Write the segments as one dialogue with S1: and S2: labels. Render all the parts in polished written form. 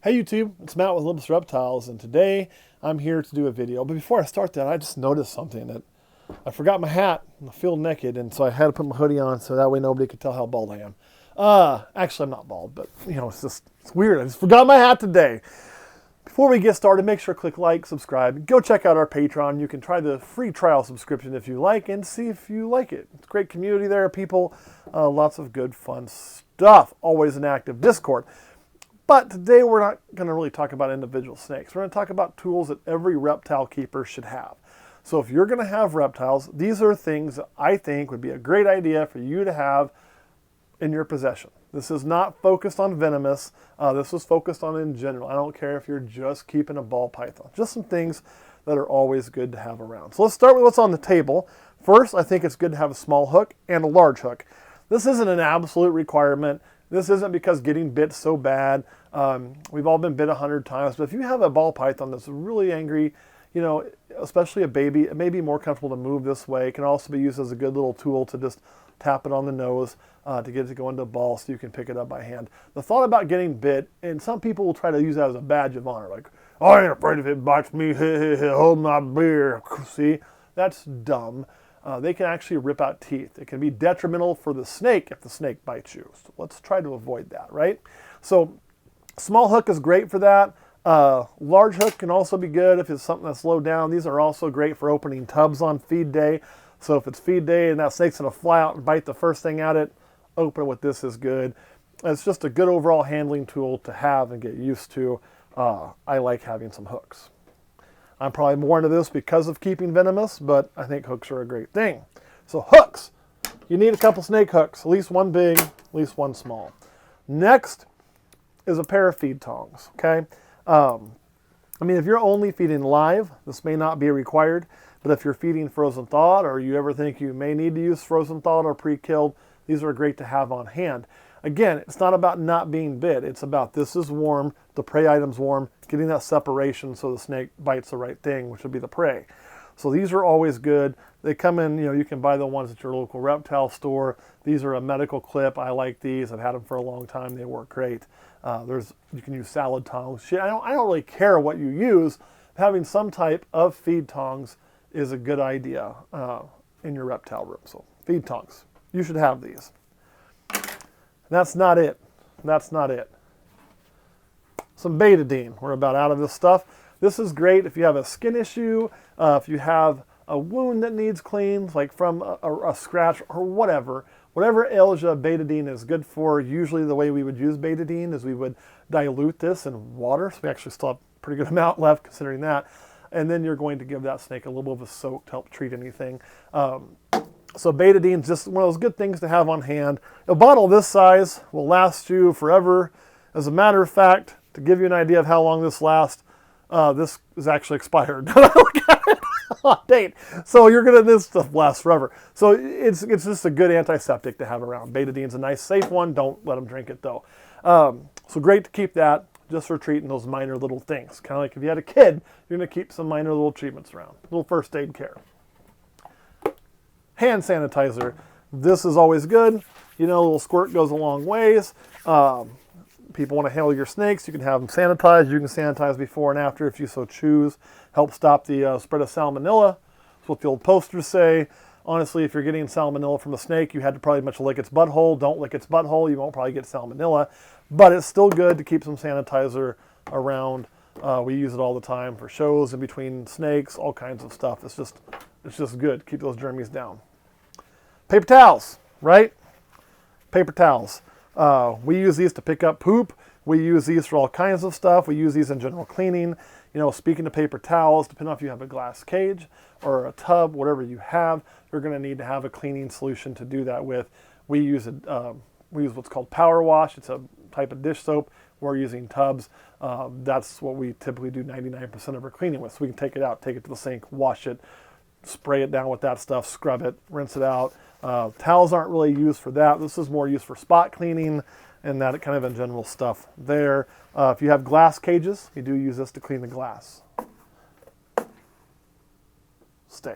S1: Hey YouTube, it's Matt with Olympus Reptiles, and today I'm here to do a video. But before I start that, I just noticed something that I forgot my hat in the field naked, and so I had to put my hoodie on so that way nobody could tell how bald I am. Actually, I'm not bald, but it's weird. I just forgot my hat today. Before we get started, make sure to click like, subscribe, go check out our Patreon. You can try the free trial subscription if you like and see if you like it. It's a great community there, people. Lots of good, fun stuff. Always an active Discord. But today we're not going to really talk about individual snakes. We're going to talk about tools that every reptile keeper should have. So if you're going to have reptiles, these are things that I think would be a great idea for you to have in your possession. This is not focused on venomous. This is focused on in general. I don't care if you're just keeping a ball python. Just some things that are always good to have around. So let's start with what's on the table. First, I think it's good to have a small hook and a large hook. This isn't an absolute requirement. This isn't because getting bit so bad. We've all been bit 100 times, but if you have a ball python that's really angry, especially a baby, it may be more comfortable to move this way. It can also be used as a good little tool to just tap it on the nose to get it to go into a ball so you can pick it up by hand. The thought about getting bit, and some people will try to use that as a badge of honor, like, oh, I ain't afraid if it bites me, hold my beer. See, that's dumb. They can actually rip out teeth. It can be detrimental for the snake if the snake bites you. So let's try to avoid that, right? So small hook is great for that. Large hook can also be good if it's something that's low down. These are also great for opening tubs on feed day. So if it's feed day and that snake's going to fly out and bite the first thing at it, open with this is good. It's just a good overall handling tool to have and get used to. I like having some hooks. I'm probably more into this because of keeping venomous, but I think hooks are a great thing. So hooks, you need a couple snake hooks, at least one big, at least one small. Next is a pair of feed tongs, okay? If you're only feeding live, this may not be required, but if you're feeding frozen thawed or you ever think you may need to use frozen thawed or pre-killed, these are great to have on hand. Again, it's not about not being bit. It's about this is warm, the prey item's warm, getting that separation so the snake bites the right thing, which would be the prey. So these are always good. They come in, you can buy the ones at your local reptile store. These are a medical clip. I like these. I've had them for a long time. They work great. You can use salad tongs. I don't really care what you use. Having some type of feed tongs is a good idea in your reptile room. So feed tongs, you should have these. That's not it. That's not it. Some Betadine. We're about out of this stuff. This is great if you have a skin issue, if you have a wound that needs cleaned, like from a scratch or whatever. Whatever ails you, Betadine is good for. Usually the way we would use Betadine is we would dilute this in water. So we actually still have a pretty good amount left considering that. And then you're going to give that snake a little bit of a soak to help treat anything. So Betadine is just one of those good things to have on hand. A bottle this size will last you forever. As a matter of fact, to give you an idea of how long this lasts, this is actually expired. Look at it on date. So this stuff lasts forever. So it's just a good antiseptic to have around. Betadine's a nice safe one. Don't let them drink it though. So great to keep that just for treating those minor little things. Kind of like if you had a kid, you're going to keep some minor little treatments around. Little first aid care. Hand sanitizer. This is always good. A little squirt goes a long ways. People want to handle your snakes, you can have them sanitized. You can sanitize before and after if you so choose. Help stop the spread of salmonella. That's what the old posters say. Honestly, if you're getting salmonella from a snake, you had to probably much lick its butthole. Don't lick its butthole. You won't probably get salmonella. But it's still good to keep some sanitizer around. We use it all the time for shows in between snakes, all kinds of stuff. It's just good. Keep those germs down. Paper towels, right? Paper towels. We use these to pick up poop. We use these for all kinds of stuff. We use these in general cleaning. Speaking of paper towels, depending on if you have a glass cage or a tub, whatever you have, you're going to need to have a cleaning solution to do that with. We use what's called power wash. It's a type of dish soap. We're using tubs. That's what we typically do 99% of our cleaning with. So we can take it out, take it to the sink, wash it, spray it down with that stuff, scrub it, rinse it out. Towels aren't really used for that. This is more used for spot cleaning and that kind of in general stuff there. If you have glass cages, we do use this to clean the glass. Stay.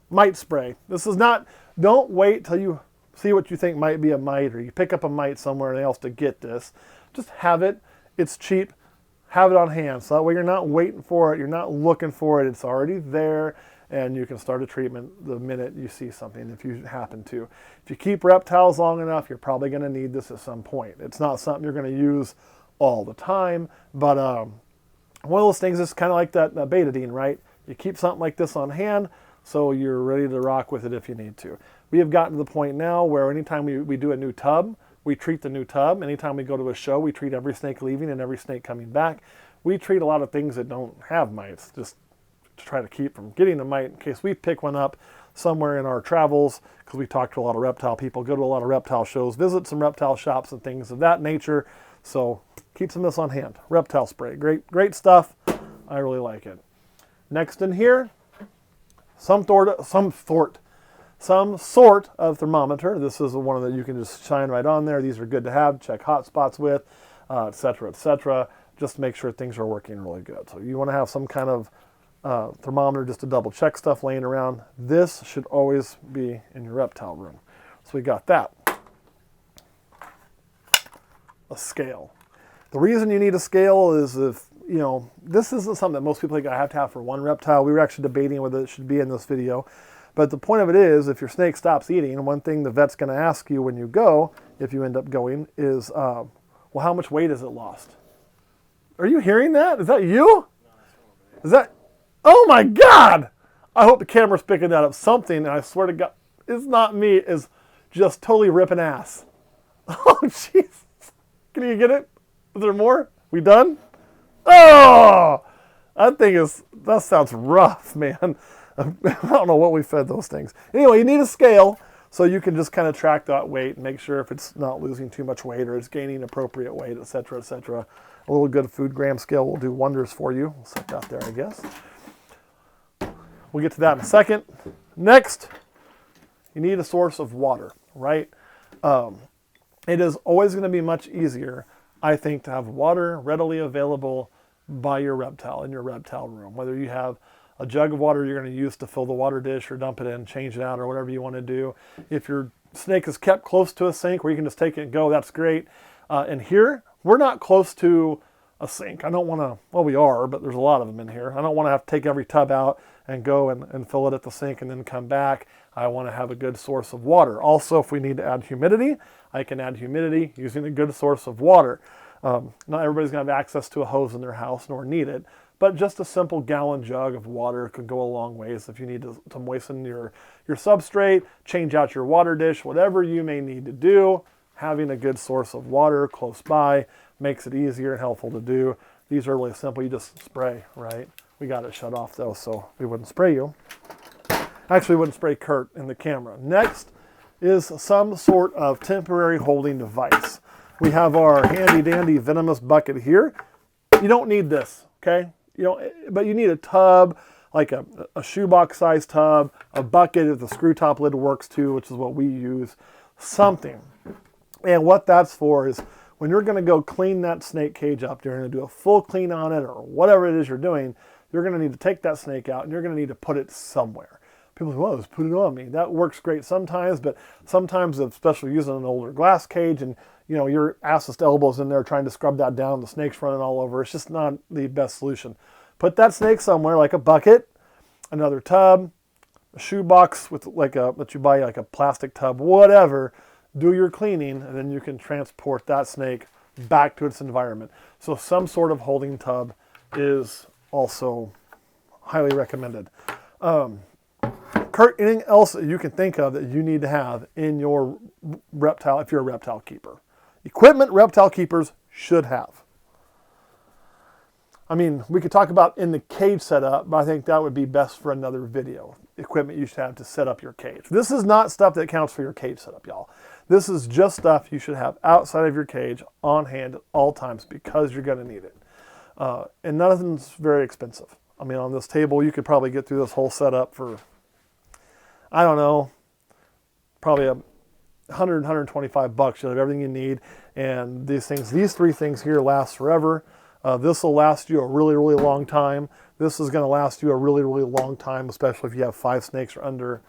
S1: Mite spray. This is not, don't wait till you see what you think might be a mite, or you pick up a mite somewhere else to get this. Just have it. It's cheap. Have it on hand. So that way you're not waiting for it. You're not looking for it. It's already there, and you can start a treatment the minute you see something if you happen to. If you keep reptiles long enough, you're probably going to need this at some point. It's not something you're going to use all the time, but one of those things is kind of like that Betadine, right? You keep something like this on hand so you're ready to rock with it if you need to. We have gotten to the point now where anytime we do a new tub, we treat the new tub. Anytime we go to a show, we treat every snake leaving and every snake coming back. We treat a lot of things that don't have mites, just to try to keep from getting a mite in case we pick one up somewhere in our travels, because we talk to a lot of reptile people, go to a lot of reptile shows, visit some reptile shops and things of that nature. So keep some of this on hand. Reptile Spray, great stuff. I really like it. Next in here, some sort of thermometer. This is one that you can just shine right on there. These are good to have. Check hot spots with, etc., etc. Just to make sure things are working really good. So you want to have some kind of thermometer just to double check stuff laying around. This should always be in your reptile room. So we got that. A scale. The reason you need a scale is if, you know, this isn't something that most people think I have to have for one reptile. We were actually debating whether it should be in this video. But the point of it is, if your snake stops eating, one thing the vet's going to ask you when you go, if you end up going, is, well, how much weight has it lost? Are you hearing that? Is that you? Is that, oh my God! I hope the camera's picking that up. Something, and I swear to God, it's not me, is just totally ripping ass. Oh, jeez. Can you get it? Is there more? We done? Oh! That sounds rough, man. I don't know what we fed those things. Anyway, you need a scale so you can just kind of track that weight and make sure if it's not losing too much weight or it's gaining appropriate weight, etc., etc. A little good food gram scale will do wonders for you. We'll set that there, I guess. We'll get to that in a second. Next, you need a source of water, right? It is always going to be much easier, I think, to have water readily available by your reptile in your reptile room. Whether you have a jug of water you're going to use to fill the water dish or dump it in, change it out, or whatever you want to do. If your snake is kept close to a sink where you can just take it and go, that's great. And here, we're not close to a sink. I don't want to, well, we are, but there's a lot of them in here. I don't want to have to take every tub out and go and fill it at the sink and then come back. I want to have a good source of water. Also, if we need to add humidity, I can add humidity using a good source of water. Not everybody's going to have access to a hose in their house, nor need it, but just a simple gallon jug of water could go a long ways if you need to moisten your substrate, change out your water dish, whatever you may need to do. Having a good source of water close by makes it easier and helpful to do. These are really simple. You just spray, right? We got it shut off though, so we wouldn't spray you. Actually, we wouldn't spray Kurt in the camera. Next is some sort of temporary holding device. We have our handy dandy venomous bucket here. You don't need this, okay? You know, but you need a tub, like a shoebox size tub, a bucket if the screw top lid works too, which is what we use, something. And what that's for is when you're going to go clean that snake cage up, you're going to do a full clean on it or whatever it is you're doing, you're going to need to take that snake out and you're going to need to put it somewhere. People say, well, just put it on me. That works great sometimes, but sometimes, especially using an older glass cage and, you know, your ass's elbows in there trying to scrub that down, the snake's running all over. It's just not the best solution. Put that snake somewhere, like a bucket, another tub, a shoebox with that you buy, like a plastic tub, whatever. Do your cleaning, and then you can transport that snake back to its environment. So some sort of holding tub is also highly recommended. Kurt, anything else that you can think of that you need to have in your reptile, if you're a reptile keeper? Equipment reptile keepers should have. I mean, we could talk about in the cage setup, but I think that would be best for another video. Equipment you should have to set up your cage. This is not stuff that counts for your cage setup, y'all. This is just stuff you should have outside of your cage on hand at all times because you're going to need it. And nothing's very expensive. I mean, on this table, you could probably get through this whole setup for, I don't know, probably $100, $125. You'll have everything you need. And these three things here last forever. This will last you a really, really long time. This is going to last you a really, really long time, especially if you have 5 snakes or under.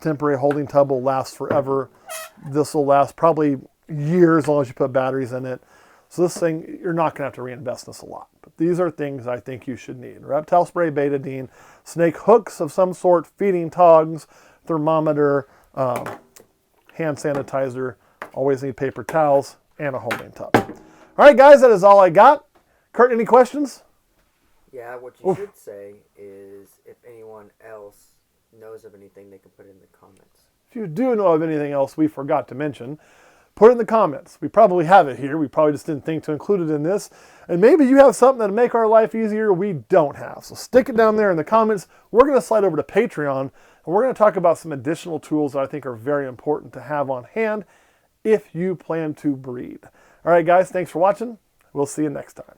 S1: Temporary holding tub will last forever. This will last probably years as long as you put batteries in it. So this thing, you're not going to have to reinvest in this a lot. But these are things I think you should need. Reptile Spray, Betadine, snake hooks of some sort, feeding tongs, thermometer, hand sanitizer. Always need paper towels and a holding tub. All right, guys, that is all I got. Kurt, any questions?
S2: Yeah, what you should say is if anyone else knows of anything, they can put it in the comments.
S1: If you do know of anything else we forgot to mention, put it in the comments. We probably have it here. We probably just didn't think to include it in this. And maybe you have something that'll make our life easier we don't have. So stick it down there in the comments. We're going to slide over to Patreon, and we're going to talk about some additional tools that I think are very important to have on hand if you plan to breed. All right, guys, thanks for watching. We'll see you next time.